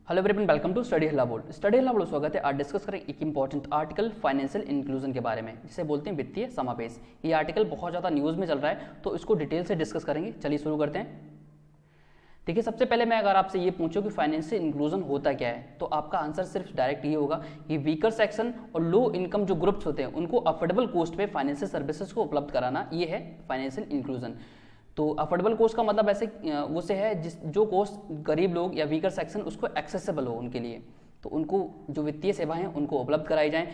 Hello everyone, welcome to study Halla board. Study Halla board स्वागत है। आज डिस्कस करें एक इंपॉर्टेंट आर्टिकल फाइनेंशियल इंक्लूजन के बारे में, जिसे बोलते हैं वित्तीय समावेश। ये आर्टिकल बहुत ज़्यादा न्यूज़ में चल रहा है, तो इसको डिटेल से डिस्कस करेंगे। चलिए शुरू करते हैं। देखिए, सबसे पहले मैं अगर आपसे ये पूछूं कि फाइनेंशियल इंक्लूजन होता क्या है, तो आपका आंसर सिर्फ डायरेक्ट ये होगा कि वीकर सेक्शन और लो इनकम जो ग्रुप्स होते हैं उनको अफोर्डेबल कॉस्ट पे फाइनेंशियल सर्विसेज को उपलब्ध कराना, ये है फाइनेंशियल इंक्लूजन। तो अफोर्डेबल कोस्ट का मतलब ऐसे वो से है जो कोस्ट गरीब लोग या वीकर सेक्शन उसको एक्सेसिबल हो उनके लिए, तो उनको जो वित्तीय सेवाएं हैं उनको उपलब्ध कराई जाएं।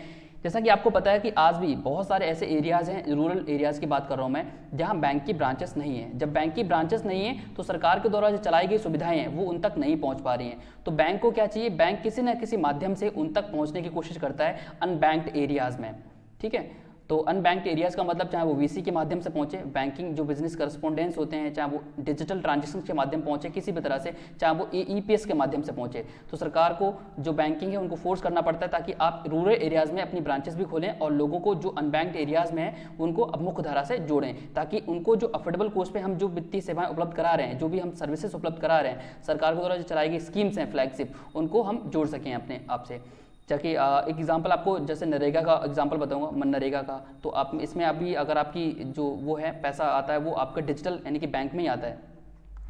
जैसा कि आपको पता है कि आज भी बहुत सारे ऐसे एरियाज़ हैं, रूरल एरियाज़ की बात कर रहा हूँ मैं, जहाँ बैंक की ब्रांचेस नहीं है। जब बैंक की ब्रांचेस नहीं है तो सरकार के द्वारा जो चलाई गई सुविधाएं हैं वो उन तक नहीं पहुँच पा रही हैं। तो बैंक को क्या चाहिए, बैंक किसी न किसी माध्यम से उन तक पहुँचने की कोशिश करता है अनबैंक्ड एरियाज़ में। ठीक है, तो अनबैंक्ड एरियाज़ का मतलब चाहे वो वीसी के माध्यम से पहुंचे, बैंकिंग जो बिजनेस करस्पोंडेंस होते हैं, चाहे वो डिजिटल ट्रांजेक्शन के माध्यम पहुंचे किसी भी तरह से, चाहे वो ईपीएस के माध्यम से पहुंचे, तो सरकार को जो बैंकिंग है उनको फोर्स करना पड़ता है ताकि आप रूरल एरियाज़ में अपनी ब्रांचेस भी खोलें और लोगों को जो अनबैंक्ड एरियाज़ में है उनको अब मुख्य धारा से जोड़ें, ताकि उनको जो अफोर्डेबल कॉस्ट पे हम जो वित्तीय सेवाएं उपलब्ध करा रहे हैं, जो भी हम सर्विसेज उपलब्ध करा रहे हैं, सरकार के द्वारा जो चलाई गई स्कीम्स हैं फ्लैगशिप, उनको हम जोड़ सकें अपने आप से। जबकि एक एग्जांपल आपको जैसे नरेगा का एग्जांपल बताऊंगा, मनरेगा का, तो आप इसमें अभी अगर आपकी जो वो है पैसा आता है वो आपका डिजिटल यानी कि बैंक में ही आता है,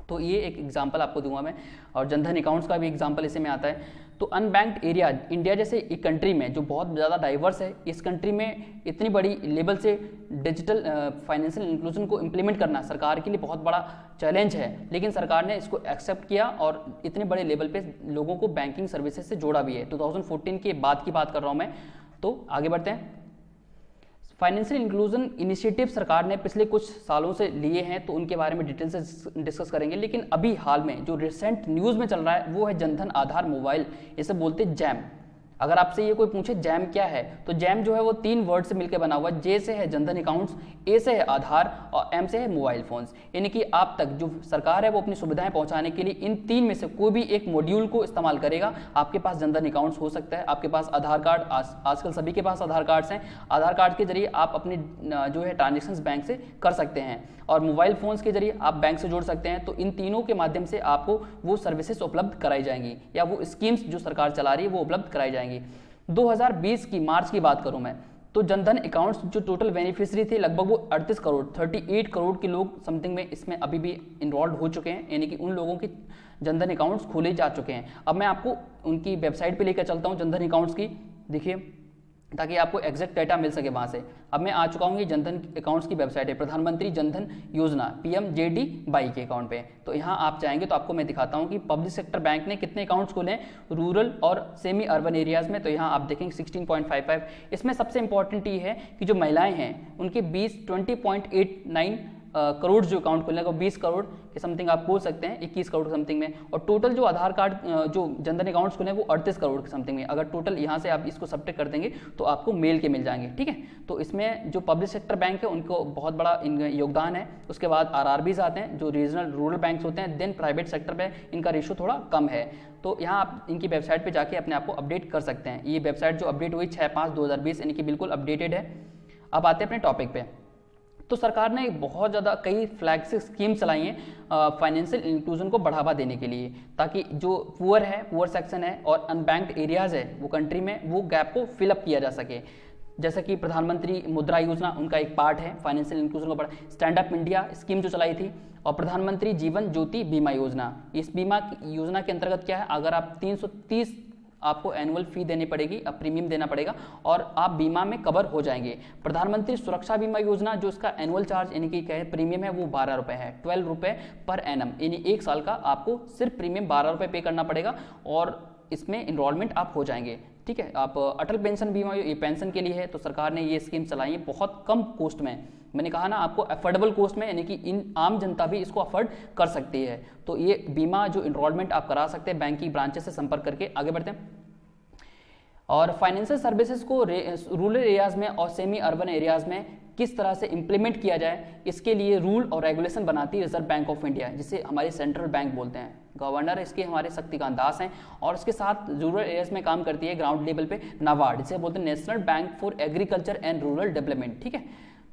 तो ये एक एग्जांपल आपको दूंगा मैं। और जनधन अकाउंट्स का भी एग्जांपल इसी में आता है। तो अनबैंक्ड एरिया इंडिया जैसे एक कंट्री में जो बहुत ज़्यादा डाइवर्स है, इस कंट्री में इतनी बड़ी लेवल से डिजिटल फाइनेंशियल इंक्लूजन को इम्प्लीमेंट करना सरकार के लिए बहुत बड़ा चैलेंज है, लेकिन सरकार ने इसको एक्सेप्ट किया और इतने बड़े लेवल पे लोगों को बैंकिंग सर्विसेज से जोड़ा भी है। 2014 के बाद की बात कर रहा हूँ मैं। तो आगे बढ़ते हैं। फाइनेंशियल इंक्लूजन इनिशिएटिव सरकार ने पिछले कुछ सालों से लिए हैं, तो उनके बारे में डिटेल से डिस्कस करेंगे। लेकिन अभी हाल में जो रिसेंट न्यूज़ में चल रहा है वो है जनधन आधार मोबाइल, इसे बोलते हैं जैम। अगर आपसे ये कोई पूछे जैम क्या है, तो जैम जो है वो 3 वर्ड से मिलकर बना हुआ है। जे से है जनधन अकाउंट्स, ए से है आधार और एम से है मोबाइल फोन्स। यानी कि आप तक जो सरकार है वो अपनी सुविधाएं पहुंचाने के लिए इन 3 में से कोई भी एक मॉड्यूल को इस्तेमाल करेगा। आपके पास जनधन अकाउंट्स हो सकता है, आपके पास आधार कार्ड, आजकल सभी के पास आधार कार्ड्स हैं, आधार कार्ड के जरिए आप अपने जो है ट्रांजेक्शन बैंक से कर सकते हैं, और मोबाइल फोन्स के जरिए आप बैंक से जोड़ सकते हैं। तो इन तीनों के माध्यम से आपको वो सर्विसेज उपलब्ध कराई जाएंगी या वो स्कीम्स जो सरकार चला रही है वो उपलब्ध कराई जाएंगी। 2020 की मार्च की बात करूं मैं, तो जनधन अकाउंट्स जो टोटल बेनिफिशियरी थे लगभग वो 38 करोड़ 38 करोड़ के लोग समथिंग में इसमें अभी भी इन्वॉल्व हो चुके हैं, यानी कि उन लोगों के जनधन अकाउंट्स खोले जा चुके हैं। अब मैं आपको उनकी वेबसाइट पे लेकर चलता हूं जनधन अकाउंट्स की, देखिए, ताकि आपको एग्जैक्ट डाटा मिल सके वहाँ से। अब मैं आ चुका हूँ, ये जनधन अकाउंट्स की वेबसाइट है, प्रधानमंत्री जनधन योजना PMJDY के अकाउंट पे। तो यहाँ आप जाएंगे तो आपको मैं दिखाता हूँ कि पब्लिक सेक्टर बैंक ने कितने अकाउंट्स खोले हैं रूरल और सेमी अर्बन एरियाज़ में। तो यहाँ आप देखेंगे 16.55। इसमें सबसे इंपॉर्टेंट ये है कि जो महिलाएँ हैं उनके 20.89 करोड़ जो अकाउंट खोलने का, 20 करोड़ के समथिंग आप खोल सकते हैं, 21 करोड़ के समथिंग में। और टोटल जो आधार कार्ड जो जनधन अकाउंट्स खोले वो 38 करोड़ के समथिंग में। अगर टोटल यहाँ से आप इसको सब्ट्रैक्ट कर देंगे तो आपको मेल के मिल जाएंगे। ठीक है, तो इसमें जो पब्लिक सेक्टर बैंक है उनको बहुत बड़ा योगदान है। उसके बाद RRBs आते हैं जो रीजनल रूरल बैंक्स होते हैं, देन प्राइवेट सेक्टर में इनका रेशो थोड़ा कम है। तो यहाँ आप इनकी वेबसाइट पर जाके अपने आप को अपडेट कर सकते हैं। ये वेबसाइट जो अपडेट हुई 6/5/2020 यानी कि बिल्कुल अपडेटेड है। अब आते हैं अपने टॉपिक पे। तो सरकार ने बहुत ज़्यादा कई फ्लैगशिप स्कीम चलाई हैं फाइनेंशियल इंक्लूजन को बढ़ावा देने के लिए, ताकि जो पुअर सेक्शन है और अनबैंक्ड एरियाज़ है वो कंट्री में वो गैप को फिलअप किया जा सके। जैसा कि प्रधानमंत्री मुद्रा योजना उनका एक पार्ट है फाइनेंशियल इंक्लूजन को बढ़ा, स्टैंड अप इंडिया स्कीम जो चलाई थी, और प्रधानमंत्री जीवन ज्योति बीमा योजना। इस बीमा योजना के अंतर्गत क्या है, अगर आप 330 आपको एनुअल फी देनी पड़ेगी, अब प्रीमियम देना पड़ेगा और आप बीमा में कवर हो जाएंगे। प्रधानमंत्री सुरक्षा बीमा योजना जो इसका एनुअल चार्ज यानी कि क्या प्रीमियम है वो 12 रुपये है, 12 रुपये पर एनम, यानी 1 साल का आपको सिर्फ प्रीमियम 12 रुपये पे करना पड़ेगा और इसमें इनरोलमेंट आप हो जाएंगे। ठीक है, आप अटल पेंशन बीमा ये पेंशन के लिए है, तो सरकार ने ये स्कीम चलाई है बहुत कम कॉस्ट में। मैंने कहा ना आपको अफोर्डेबल कॉस्ट में, यानी कि इन आम जनता भी इसको अफोर्ड कर सकती है। तो ये बीमा जो इनरोलमेंट आप करा सकते हैं बैंक की ब्रांचेस से संपर्क करके। आगे बढ़ते हैं। और फाइनेंशियल सर्विसेज को रूरल एरियाज़ में और सेमी अर्बन एरियाज़ में किस तरह से इंप्लीमेंट किया जाए, इसके लिए रूल और रेगुलेशन बनाती है रिजर्व बैंक ऑफ इंडिया, जिसे हमारे सेंट्रल बैंक बोलते हैं। गवर्नर इसके हमारे शक्तिकांत दास हैं, और इसके साथ रूरल एरियाज में काम करती है ग्राउंड लेवल पे नाबार्ड, जिसे बोलते हैं national bank for agriculture and rural development. ठीक है,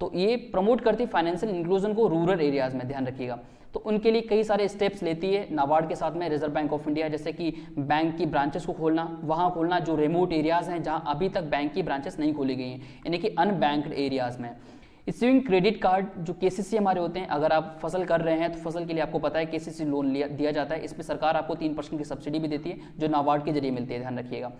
तो ये प्रमोट करती है फाइनेंशियल इंक्लूजन को रूरल एरियाज में, ध्यान रखिएगा। तो उनके लिए कई सारे स्टेप्स लेती है नाबार्ड के साथ में रिजर्व बैंक ऑफ इंडिया, जैसे कि बैंक की ब्रांचेस को खोलना, वहाँ खोलना जो रिमोट एरियाज हैं जहाँ अभी तक बैंक की ब्रांचेस नहीं खोली गई हैं, यानी कि अनबैंक्ड एरियाज में। इश्यूइंग क्रेडिट कार्ड, जो केसीसी हमारे होते हैं, अगर आप फसल कर रहे हैं तो फसल के लिए आपको पता है केसीसी लोन दिया जाता है, इसमें सरकार आपको 3% की सब्सिडी भी देती है जो नाबार्ड के जरिए मिलती है, ध्यान रखिएगा।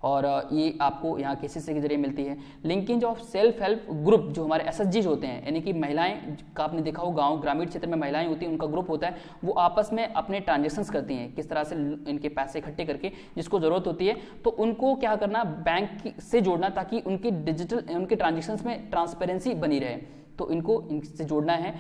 और ये आपको यहाँ केसीसी के जरिए मिलती है। Linking of self help group, जो हमारे एसएचजी होते हैं, यानी कि महिलाएं का आपने देखा हो गांव ग्रामीण क्षेत्र में महिलाएं होती हैं, उनका ग्रुप होता है, वो आपस में अपने ट्रांजेक्शन्स करती हैं, किस तरह से इनके पैसे इकट्ठे करके जिसको जरूरत होती है तो उनको क्या करना, बैंक से जोड़ना, ताकि उनकी डिजिटल उनके ट्रांजेक्शन्स में ट्रांसपेरेंसी बनी रहे, तो इनको इनसे जोड़ना है।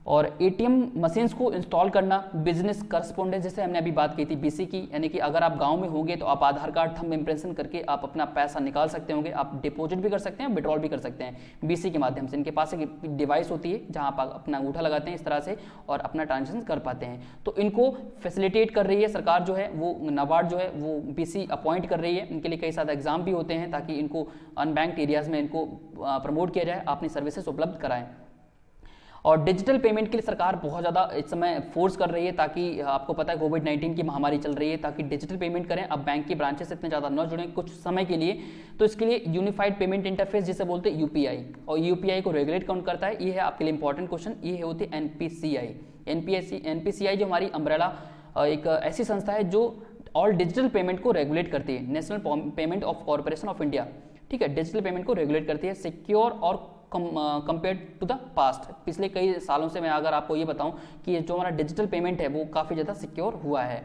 और एटीएम मशीन्स को इंस्टॉल करना, बिजनेस करस्पॉन्डेंस, जैसे हमने अभी बात की थी बीसी की, यानी कि अगर आप गांव में होंगे तो आप आधार कार्ड थंब इम्प्रेशन करके आप अपना पैसा निकाल सकते होंगे, आप डिपॉजिट भी कर सकते हैं, विड्रॉल भी कर सकते हैं बीसी के माध्यम से। इनके पास एक डिवाइस होती है जहां आप अपना अंगूठा लगाते हैं इस तरह से और अपना ट्रांजेक्शन कर पाते हैं, तो इनको फैसिलिटेट कर रही है सरकार, जो है वो नाबार्ड जो है वो बीसी अपॉइंट कर रही है। इनके लिए कई सारे एग्जाम भी होते हैं ताकि इनको अनबैंक्ड एरियाज में इनको प्रमोट किया जाए, अपनी सर्विसेज उपलब्ध कराएं। और डिजिटल पेमेंट के लिए सरकार बहुत ज़्यादा इस समय फोर्स कर रही है, ताकि आपको पता है कोविड-19 की महामारी चल रही है, ताकि डिजिटल पेमेंट करें। अब बैंक की ब्रांचेस इतने ज़्यादा न जुड़ें कुछ समय के लिए, तो इसके लिए यूनिफाइड पेमेंट इंटरफेस जिसे बोलते हैं यूपीआई, और यूपीआई को रेगुलेट कौन करता है, ये है आपके लिए इंपॉर्टेंट क्वेश्चन, ये होती है एनपीसीआई। एनपीसीआई जो हमारी अम्ब्रेला एक ऐसी संस्था है जो ऑल डिजिटल पेमेंट को रेगुलेट करती है, national payment of corporation of India, ठीक है, डिजिटल पेमेंट को रेगुलेट करती है, सिक्योर और कंपेयर टू द पास्ट। पिछले कई सालों से मैं अगर आपको ये बताऊं कि जो हमारा डिजिटल पेमेंट है वो काफ़ी ज़्यादा सिक्योर हुआ है।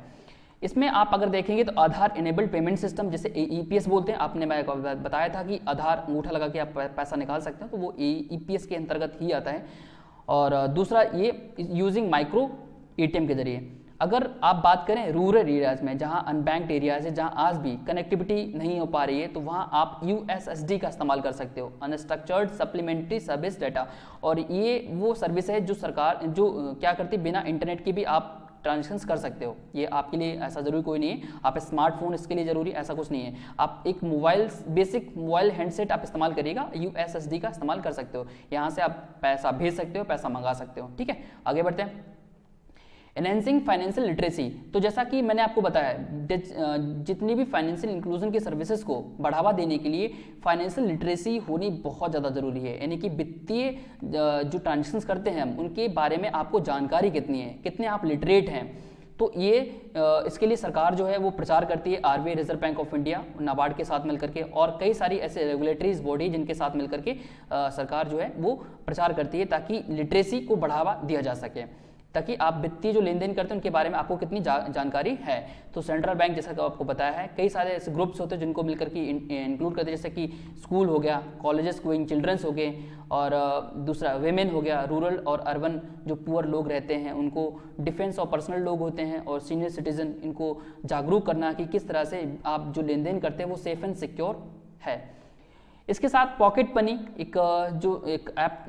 इसमें आप अगर देखेंगे तो आधार इनेबल्ड पेमेंट सिस्टम, जैसे ईपीएस बोलते हैं, आपने मैं बताया था कि आधार अंगूठा लगा के आप पैसा निकाल सकते हैं, तो वो ईपीएस के अंतर्गत ही आता है। और दूसरा ये यूजिंग माइक्रो एटीएम के जरिए। अगर आप बात करें रूरल एरियाज में जहां अनबैंक्ड एरियाज है, जहां आज भी कनेक्टिविटी नहीं हो पा रही है, तो वहां आप यूएसएसडी का इस्तेमाल कर सकते हो, अनस्ट्रक्चर्ड सप्लीमेंट्री सर्विस डाटा। और ये वो सर्विस है जो सरकार जो क्या करती है, बिना इंटरनेट के भी आप ट्रांजेक्शन्स कर सकते हो। ये आपके लिए ऐसा जरूरी कोई नहीं है, आप स्मार्टफोन इसके लिए जरूरी ऐसा कुछ नहीं है, आप एक मोबाइल बेसिक मोबाइल हैंडसेट आप इस्तेमाल करिएगा, यूएसएसडी का इस्तेमाल कर सकते हो, यहाँ से आप पैसा भेज सकते हो, पैसा मंगा सकते हो, ठीक है। आगे बढ़ते हैं। एनहेंसिंग फाइनेंशियल लिटरेसी, तो जैसा कि मैंने आपको बताया जितनी भी फाइनेंशियल इंक्लूजन की सर्विसेज को बढ़ावा देने के लिए फाइनेंशियल लिटरेसी होनी बहुत ज़्यादा ज़रूरी है, यानी कि वित्तीय जो ट्रांजेक्शन्स करते हैं हम उनके बारे में आपको जानकारी कितनी है, कितने आप लिटरेट हैं। तो ये इसके लिए सरकार जो है वो प्रचार करती है, RBI, reserve bank of India, NABARD के साथ मिलकर के, और कई सारी ऐसे रेगुलेटरीज बॉडी जिनके साथ मिलकर के सरकार जो है वो प्रचार करती है ताकि लिटरेसी को बढ़ावा दिया जा सके, ताकि आप वित्तीय जो लेन देन करते हैं उनके बारे में आपको कितनी जानकारी है। तो सेंट्रल बैंक जैसा कि आपको बताया है, कई सारे ऐसे ग्रुप्स होते हैं जिनको मिलकर के इंक्लूड करते हैं, जैसे कि स्कूल हो गया, कॉलेजेस गोइंग चिल्ड्रंस हो गए, और दूसरा वेमेन हो गया, रूरल और अर्बन जो पुअर लोग रहते हैं उनको, डिफेंस और पर्सनल लोग होते हैं, और सीनियर सिटीजन, इनको जागरूक करना कि किस तरह से आप जो लेन देन करते हैं वो सेफ एंड सिक्योर है। इसके साथ पॉकेट मनी जो एक ऐप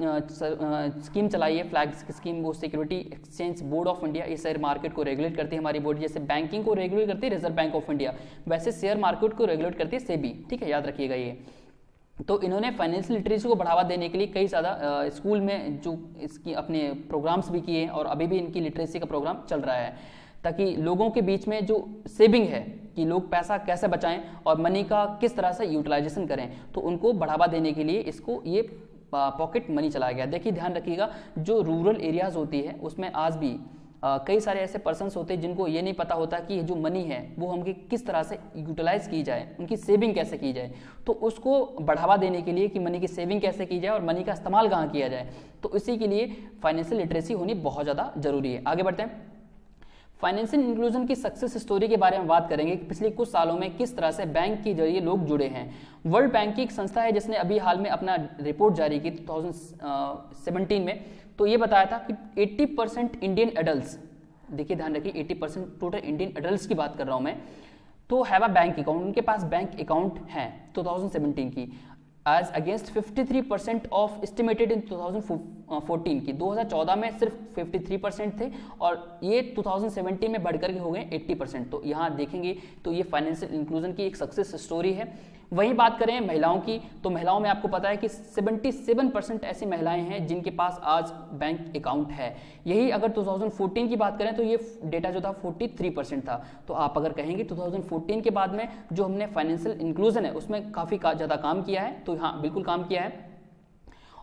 स्कीम चलाई है, फ्लैग स्कीम, वो security exchange board of India, ये शेयर मार्केट को रेगुलेट करती है हमारी बॉडी, जैसे बैंकिंग को रेगुलेट करती है रिजर्व बैंक ऑफ इंडिया, वैसे शेयर मार्केट को रेगुलेट करती है सेबी, ठीक है, याद रखिएगा ये। तो इन्होंने फाइनेंशियल लिटरेसी को बढ़ावा देने के लिए कई ज़्यादा स्कूल में जो इसकी अपने प्रोग्राम्स भी किए हैं, और अभी भी इनकी लिटरेसी का प्रोग्राम चल रहा है, ताकि लोगों के बीच में जो सेविंग है कि लोग पैसा कैसे बचाएं और मनी का किस तरह से यूटिलाइजेशन करें, तो उनको बढ़ावा देने के लिए इसको ये पॉकेट मनी चलाया गया। देखिए ध्यान रखिएगा, जो रूरल एरियाज होती है उसमें आज भी कई सारे ऐसे पर्सन्स होते हैं जिनको ये नहीं पता होता कि जो मनी है वो हमकी किस तरह से यूटिलाइज की जाए, उनकी सेविंग कैसे की जाए। तो उसको बढ़ावा देने के लिए कि मनी की सेविंग कैसे की जाए और मनी का इस्तेमाल कहाँ किया जाए, तो इसी के लिए फाइनेंशियल लिटरेसी होनी बहुत ज़्यादा जरूरी है। आगे बढ़ते हैं। फाइनेंशियल इंक्लूजन की सक्सेस स्टोरी के बारे में बात करेंगे कि पिछले कुछ सालों में किस तरह से बैंक के जरिए लोग जुड़े हैं। वर्ल्ड बैंक की एक संस्था है जिसने अभी हाल में अपना रिपोर्ट जारी की 2017 में, तो ये बताया था कि 80% इंडियन एडल्ट्स, देखिए ध्यान रखिए 80% टोटल इंडियन एडल्ट्स की बात कर रहा हूँ मैं, तो हैव अ बैंक अकाउंट, उनके पास बैंक अकाउंट है 2017 की, as against 53% of estimated in 2014 की, 2014 में सिर्फ 53% थे और ये 2017 में बढ़कर के हो गए 80%। तो यहाँ देखेंगे तो ये फाइनेंशियल इंक्लूजन की एक सक्सेस स्टोरी है। वहीं बात करें महिलाओं की, तो महिलाओं में आपको पता है कि 77% ऐसी महिलाएं हैं जिनके पास आज बैंक अकाउंट है। यही अगर 2014 की बात करें तो ये डेटा जो था 43% था। तो आप अगर कहेंगे 2014 के बाद में जो हमने फाइनेंशियल इंक्लूजन है उसमें काफ़ी ज़्यादा काम किया है, तो हाँ बिल्कुल काम किया है।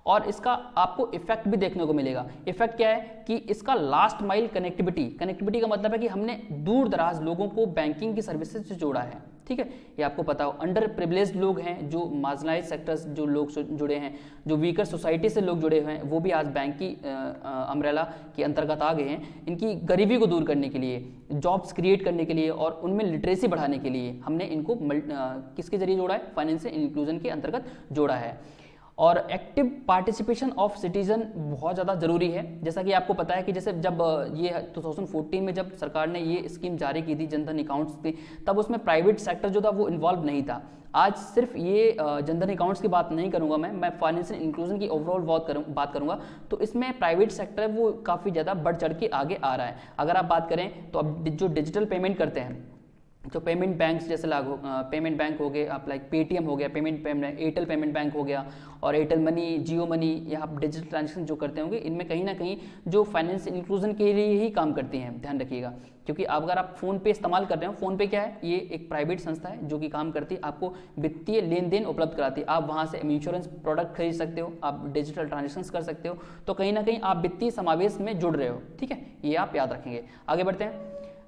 और इसका आपको इफेक्ट भी देखने को मिलेगा। इफेक्ट क्या है कि इसका लास्ट माइल कनेक्टिविटी का मतलब है कि हमने दूर दराज लोगों को बैंकिंग की सर्विसेज से जोड़ा है। ठीक है, ये आपको पता हो। अंडर प्रिविलेज्ड लोग हैं, जो मार्जिनलाइज सेक्टर्स जो लोग जुड़े हैं, जो वीकर सोसाइटी से लोग जुड़े हुए हैं, वो भी आज बैंक की अम्ब्रेला के अंतर्गत आ गए हैं। इनकी गरीबी को दूर करने के लिए, जॉब्स क्रिएट करने के लिए और उनमें लिटरेसी बढ़ाने के लिए हमने इनको किसके जरिए जोड़ा है, फाइनेंशियल इंक्लूजन के अंतर्गत जोड़ा है। और एक्टिव पार्टिसिपेशन ऑफ सिटीजन बहुत ज़्यादा ज़रूरी है। जैसा कि आपको पता है कि जैसे जब ये 2014 में जब सरकार ने ये स्कीम जारी की थी जनधन अकाउंट्स की, तब उसमें प्राइवेट सेक्टर जो था वो इन्वॉल्व नहीं था। आज सिर्फ ये जनधन अकाउंट्स की बात नहीं करूंगा, मैं फाइनेंशियल इंक्लूजन की ओवरऑल बात करूंगा। तो इसमें प्राइवेट सेक्टर है वो काफ़ी ज़्यादा बढ़ चढ़ के आगे आ रहा है। अगर आप बात करें तो अब जो डिजिटल पेमेंट करते हैं, जो पेमेंट बैंक्स जैसे लागू पेमेंट बैंक हो गए, आप लाइक पेटीएम हो गया, पेमेंट एयरटेल पेमेंट बैंक हो गया, और एयरटेल मनी, जियो मनी, या आप डिजिटल ट्रांजेक्शन जो करते होंगे, इनमें कहीं ना कहीं जो फाइनेंशियल इंक्लूजन के लिए ही काम करती हैं, ध्यान रखिएगा। क्योंकि अगर आप फोन पे इस्तेमाल कर रहे हो, फोन पे क्या है, ये एक प्राइवेट संस्था है जो कि काम करती है, आपको वित्तीय लेन देन उपलब्ध कराती है। आप वहाँ से इंश्योरेंस प्रोडक्ट खरीद सकते हो, आप डिजिटल ट्रांजेक्शन कर सकते हो, तो कहीं ना कहीं आप वित्तीय समावेश में जुड़ रहे हो। ठीक है, ये आप याद रखेंगे। आगे बढ़ते हैं।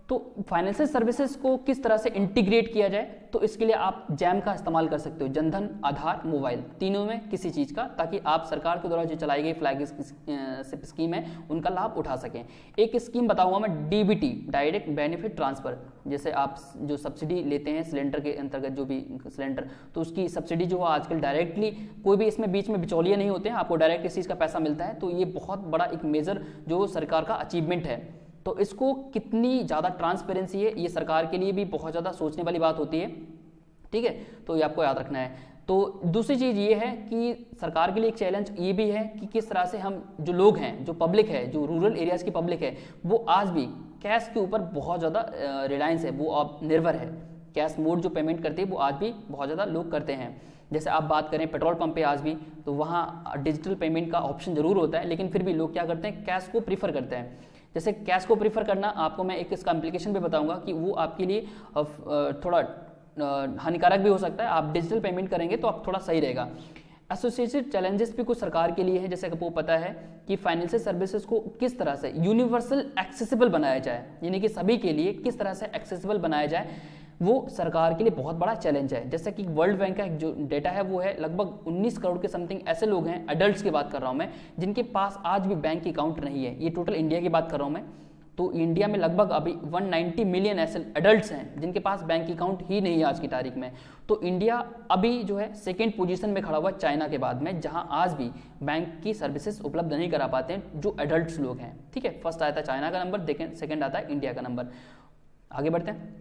तो फाइनेंशियल सर्विसेज को किस तरह से इंटीग्रेट किया जाए, तो इसके लिए आप जैम का इस्तेमाल कर सकते हो, जनधन, आधार, मोबाइल, तीनों में किसी चीज़ का, ताकि आप सरकार के द्वारा जो चलाई गई फ्लैगशिप स्कीम है उनका लाभ उठा सकें। एक स्कीम बताऊंगा मैं, डीबीटी, डायरेक्ट बेनिफिट ट्रांसफर। जैसे आप जो सब्सिडी लेते हैं सिलेंडर के अंतर्गत, जो भी सिलेंडर, तो उसकी सब्सिडी जो है आजकल डायरेक्टली, कोई भी इसमें बीच में बिचौलिए नहीं होते हैं, आपको डायरेक्ट इस चीज़ का पैसा मिलता है। तो ये बहुत बड़ा एक मेजर जो सरकार का अचीवमेंट है। तो इसको कितनी ज़्यादा ट्रांसपेरेंसी है, ये सरकार के लिए भी बहुत ज़्यादा सोचने वाली बात होती है। ठीक है, तो ये आपको याद रखना है। तो दूसरी चीज़ ये है कि सरकार के लिए एक चैलेंज ये भी है कि किस तरह से हम जो लोग हैं, जो पब्लिक है, जो रूरल एरियाज़ की पब्लिक है, वो आज भी कैश के ऊपर बहुत ज़्यादा रिलायंस है, वो अब निर्भर है। कैश मोड जो पेमेंट करती है वो आज भी बहुत ज़्यादा लोग करते हैं। जैसे आप बात करें पेट्रोल पंप पे आज भी, तो वहाँ डिजिटल पेमेंट का ऑप्शन ज़रूर होता है, लेकिन फिर भी लोग क्या करते हैं, कैश को प्रीफर करते हैं। जैसे कैश को प्रीफर करना, आपको मैं एक इसका एप्लीकेशन भी बताऊंगा कि वो आपके लिए थोड़ा हानिकारक भी हो सकता है। आप डिजिटल पेमेंट करेंगे तो आप थोड़ा सही रहेगा। एसोसिएटेड चैलेंजेस भी कुछ सरकार के लिए है। जैसे आपको पता है कि फाइनेंशियल सर्विसेज को किस तरह से यूनिवर्सल एक्सेसिबल बनाया जाए, यानी कि सभी के लिए किस तरह से एक्सेसिबल बनाया जाए, वो सरकार के लिए बहुत बड़ा चैलेंज है। जैसे कि वर्ल्ड बैंक का जो डेटा है वो है लगभग 19 करोड़ के समथिंग ऐसे लोग हैं, एडल्ट्स की बात कर रहा हूँ मैं, जिनके पास आज भी बैंक अकाउंट नहीं है। ये टोटल इंडिया की बात कर रहा हूँ मैं। तो इंडिया में लगभग अभी 190 मिलियन ऐसे एडल्ट्स हैं जिनके पास बैंक अकाउंट ही नहीं है आज की तारीख में। तो इंडिया अभी जो है सेकेंड पोजीशन में खड़ा हुआ चाइना के बाद में, जहां आज भी बैंक की सर्विसेज उपलब्ध नहीं करा पाते हैं जो एडल्ट्स लोग हैं। ठीक है, फर्स्ट आता है चाइना का नंबर, सेकेंड आता है इंडिया का नंबर। आगे बढ़ते हैं।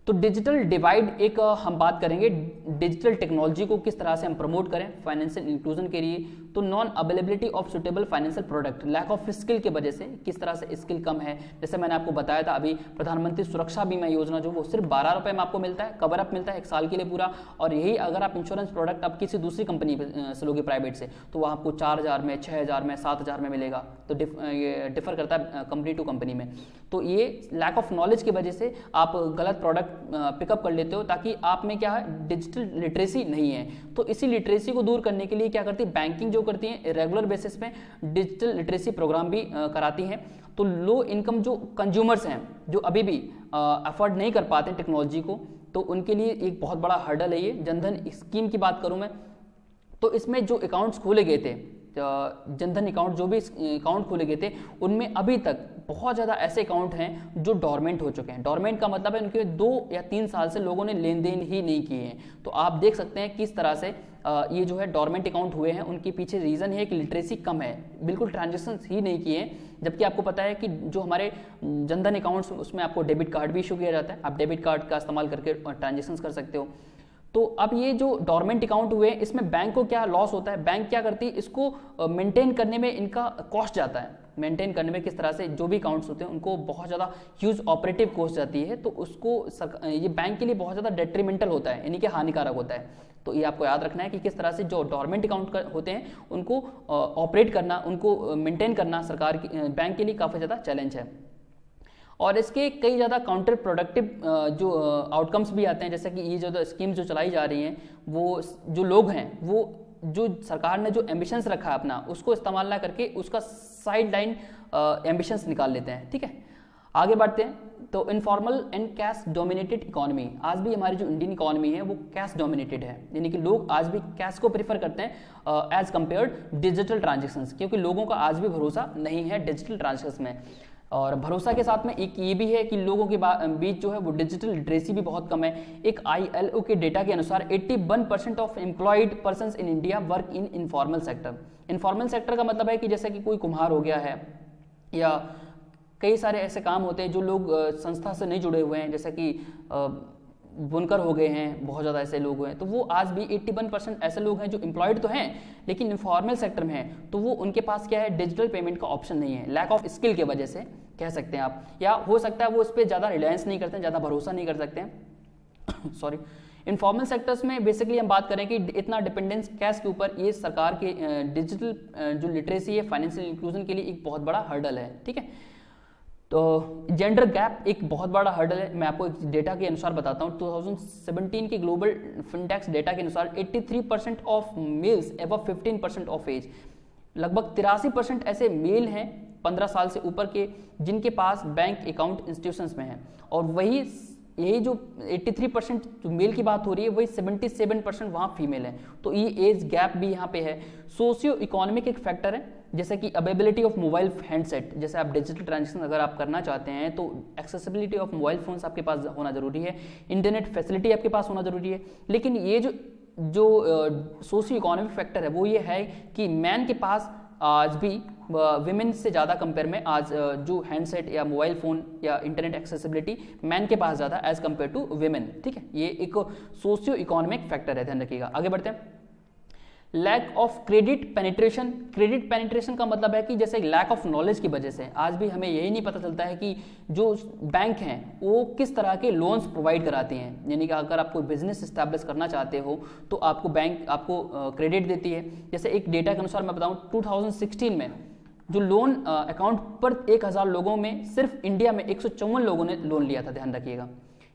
तो डिजिटल डिवाइड एक हम बात करेंगे, डिजिटल टेक्नोलॉजी को किस तरह से हम प्रमोट करें फाइनेंशियल इंक्लूजन के लिए। तो non availability of suitable financial product, lack of skill की वजह से किस तरह से स्किल कम है। जैसे मैंने आपको बताया था अभी, प्रधानमंत्री सुरक्षा बीमा योजना जो वो सिर्फ 12 रुपये में आपको मिलता है, कवर अप मिलता है 1 साल के लिए पूरा। और यही अगर आप इंश्योरेंस प्रोडक्ट आप किसी दूसरी कंपनी से लोगे प्राइवेट से, तो वह आपको 4000 में, 6000 में, 7000 में मिलेगा। तो ये डिफर करता है कंपनी टू कंपनी में। तो ये लैक ऑफ नॉलेज की वजह से आप गलत प्रोडक्ट पिकअप कर लेते हो, ताकि आप में क्या है, डिजिटल लिटरेसी नहीं है। तो इसी लिटरेसी को दूर करने के लिए क्या करती है बैंकिंग, जो करती है रेगुलर बेसिस पे डिजिटल लिटरेसी प्रोग्राम भी कराती है। तो लो इनकम जो कंज्यूमर्स हैं, जो अभी भी अफोर्ड नहीं कर पाते टेक्नोलॉजी को, तो उनके लिए एक बहुत बड़ा हर्डल है ये। जनधन स्कीम की बात करूं मैं, तो इसमें जो अकाउंट्स खोले गए थे, जनधन अकाउंट जो भी अकाउंट खोले गए थे, उनमें अभी तक बहुत ज़्यादा ऐसे अकाउंट हैं जो डॉर्मेंट हो चुके हैं। डॉर्मेंट का मतलब है उनके 2 या 3 साल से लोगों ने लेन देन ही नहीं किए हैं। तो आप देख सकते हैं किस तरह से ये जो है डॉर्मेंट अकाउंट हुए हैं। उनके पीछे रीज़न है कि लिटरेसी कम है, बिल्कुल ट्रांजेक्शन ही नहीं किए हैं। जबकि आपको पता है कि जो हमारे जनधन अकाउंट्स, उसमें आपको डेबिट कार्ड भी इशू किया जाता है, आप डेबिट कार्ड का इस्तेमाल करके ट्रांजेक्शन कर सकते हो। तो अब ये जो डोरमेंट अकाउंट हुए इसमें बैंक को क्या लॉस होता है, बैंक क्या करती है, इसको मेंटेन करने में इनका कॉस्ट जाता है, मेंटेन करने में किस तरह से जो भी अकाउंट्स होते हैं उनको बहुत ज़्यादा ह्यूज ऑपरेटिव कॉस्ट जाती है, तो उसको ये बैंक के लिए बहुत ज़्यादा डेट्रीमेंटल होता है, यानी कि हानिकारक होता है। तो ये आपको याद रखना है कि किस तरह से जो डोरमेंट अकाउंट होते हैं उनको ऑपरेट करना, उनको मेंटेन करना सरकार की बैंक के लिए काफ़ी ज़्यादा चैलेंज है। और इसके कई ज़्यादा काउंटर प्रोडक्टिव जो आउटकम्स भी आते हैं, जैसे कि ये जो स्कीम्स जो चलाई जा रही हैं वो जो लोग हैं वो जो सरकार ने जो एम्बिशंस रखा है अपना उसको इस्तेमाल ना करके उसका साइड लाइन एम्बिशंस निकाल लेते हैं। ठीक है, आगे बढ़ते हैं। तो informal and cash dominated economy, आज भी हमारी जो इंडियन इकोनॉमी है वो कैश डोमिनेटेड है, यानी कि लोग आज भी कैश को प्रीफर करते हैं एज कम्पेयर्ड डिजिटल ट्रांजेक्शन्स, क्योंकि लोगों का आज भी भरोसा नहीं है डिजिटल ट्रांजेक्शन्स में। और भरोसा के साथ में एक ये भी है कि लोगों के बीच जो है वो डिजिटल लिटरेसी भी बहुत कम है। एक ILO के डेटा के अनुसार 81% of employed persons in India work in informal sector. Informal sector का मतलब है कि जैसे कि कोई कुम्हार हो गया है या कई सारे ऐसे काम होते हैं जो लोग संस्था से नहीं जुड़े हुए हैं, जैसे कि बुनकर हो गए हैं, बहुत ज़्यादा ऐसे लोग हैं, तो वो आज भी 81% ऐसे लोग हैं जो एम्प्लॉयड तो हैं लेकिन इनफॉर्मल सेक्टर में हैं, तो वो उनके पास क्या है, डिजिटल पेमेंट का ऑप्शन नहीं है, लैक ऑफ स्किल की वजह से कह सकते हैं आप, या हो सकता है वो उस पर ज़्यादा रिलायंस नहीं करते हैं, ज़्यादा भरोसा नहीं कर सकते हैं सॉरी। इनफॉर्मल सेक्टर्स में बेसिकली हम बात करें कि इतना डिपेंडेंस कैश के ऊपर, ये सरकार के डिजिटल जो लिटरेसी है फाइनेंशियल इंक्लूजन के लिए एक बहुत बड़ा हर्डल है। ठीक है, तो जेंडर गैप एक बहुत बड़ा हर्डल है। मैं आपको एक डेटा के अनुसार बताता हूँ, 2017 के ग्लोबल फिनटेक्स डेटा के अनुसार 83% of males above 15% of age, लगभग 83% ऐसे मेल हैं 15 साल से ऊपर के जिनके पास बैंक अकाउंट इंस्टीट्यूशंस में है, और वही यही जो 83% जो मेल की बात हो रही है वही 77% वहाँ फीमेल है, तो ये एज गैप भी यहाँ पे है। सोशियो इकोनॉमिक एक फैक्टर है, जैसे कि अवेलेबिलिटी ऑफ मोबाइल हैंडसेट, जैसे आप डिजिटल ट्रांजेक्शन अगर आप करना चाहते हैं तो एक्सेसिबिलिटी ऑफ मोबाइल फोन्स आपके पास होना जरूरी है, इंटरनेट फैसिलिटी आपके पास होना जरूरी है। लेकिन ये जो सोशियो इकोनॉमिक फैक्टर है वो ये है कि मैन के पास आज भी विमेन से ज़्यादा कंपेयर में आज जो हैंडसेट या मोबाइल फ़ोन या इंटरनेट एक्सेसिबिलिटी मैन के पास ज़्यादा एज कंपेयर टू विमेन। ठीक है, ये एक सोशियो इकोनॉमिक फैक्टर है, ध्यान रखिएगा। आगे बढ़ते हैं। Lack of credit penetration, credit penetration का मतलब है कि जैसे लैक ऑफ नॉलेज की वजह से आज भी हमें यही नहीं पता चलता है कि जो बैंक हैं वो किस तरह के लोन्स प्रोवाइड कराते हैं, यानी कि अगर आप कोई बिजनेस इस्टेब्लिश करना चाहते हो तो आपको बैंक आपको क्रेडिट देती है। जैसे एक डेटा के अनुसार मैं बताऊं 2016 में जो लोन अकाउंट पर 1000 लोगों में सिर्फ इंडिया में 154 लोगों ने लोन लिया था, ध्यान रखिएगा।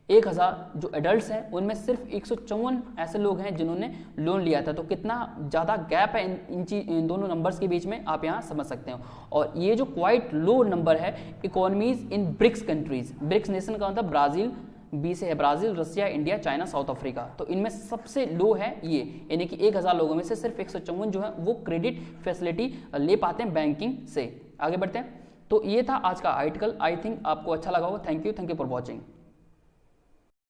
1000 जो एडल्ट्स हैं उनमें सिर्फ 154 ऐसे लोग हैं जिन्होंने लोन लिया था, तो कितना ज़्यादा गैप है इन दोनों नंबर्स के बीच में आप यहाँ समझ सकते हो। और ये जो क्वाइट लो नंबर है economies in BRICS countries, BRICS nation का मतलब ब्राज़ील, बी से है Brazil, Russia, India, China, South Africa, तो इनमें सबसे लो है ये, यानी कि 1000 लोगों में से सिर्फ 154 जो है वो क्रेडिट फैसिलिटी ले पाते हैं बैंकिंग से। आगे बढ़ते हैं। तो ये था आज का आर्टिकल, आई थिंक आपको अच्छा लगा होगा। Thank you for watching.